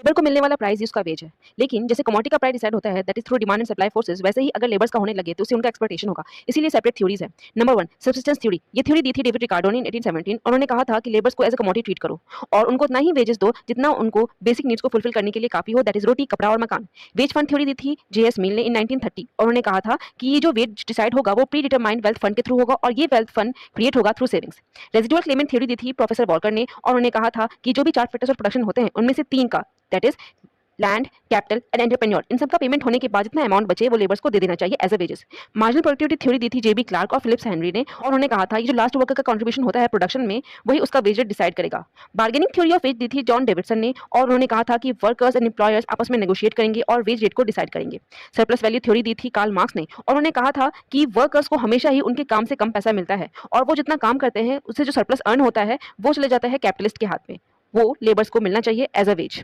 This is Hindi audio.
लेबर को मिलने वाला प्राइस ही उसका वेज है। लेकिन जैसे कमोडिटी का प्राइस डिसाइड होता है that is through demand and supply forces, वैसे ही अगर लेबर्स का होने लगे तो उससे उनका एक्सप्लॉयटेशन होगा। इसीलिए सेपरेट थ्योरीज है। Number 1 subsistence theory. ये थ्योरी दी थी डेविड रिकार्डो ने 1817। उन्होंने कहा था कि लेबर्स को एज अ कमोडिटी ट्रीट करो और उनको उतना ही वेजेस दो जितना उनको बेसिक नीड्स को फुलफिल करने के लिए काफी हो, दैट इज रोटी, कपड़ा और मकान। वेज फंड थ्योरी दी थी जेएस मिल ने इन 1930। उन्होंने कहा था कि ये जो वेज डिसाइड होगा वो प्री डिटरमाइंड वेल्थ फंड के थ्रू होगा और ये वेल्थ फंड क्रिएट होगा through savings. Residual claimant theory दी थी प्रोफेसर वॉलकर ने और उन्होंने कहा था कि जो भी 4 फैक्टर्स ऑफ प्रोडक्शन होते हैं उनमें से 3 का, that is land, capital and entrepreneur, इन सब का पेमेंट होने के बाद जितना अमाउंट बचे वो लेबर्स को दे देना चाहिए as a wages. Marginal productivity theory दी थी जेबी क्लार्क और फिलिप्स हेनरी ने और उन्होंने कहा था ये जो लास्ट वर्कर का कंट्रीब्यूशन होता है प्रोडक्शन में वही उसका वेज रेट डिसाइड करेगा। बार्गेनिंग थ्योरी ऑफ वेज दी थी जॉन डेविडसन ने और उन्होंने कहा था कि वर्कर्स एंड एम्प्लॉयर्स आपस में नेगोशिएट करेंगे और वेज रेट को डिसाइड करेंगे। सरप्लस वैल्यू थ्योरी दी थी कार्ल मार्क्स ने और उन्होंने कहा था कि वर्कर्स को हमेशा ही उनके काम से कम पैसा मिलता है और वो जितना काम करते हैं उससे जो सरप्लस अर्न होता है वो चले जाता है कैपिटलिस्ट के हाथ में, वो लेबर्स को मिलना चाहिए एज अ वेज।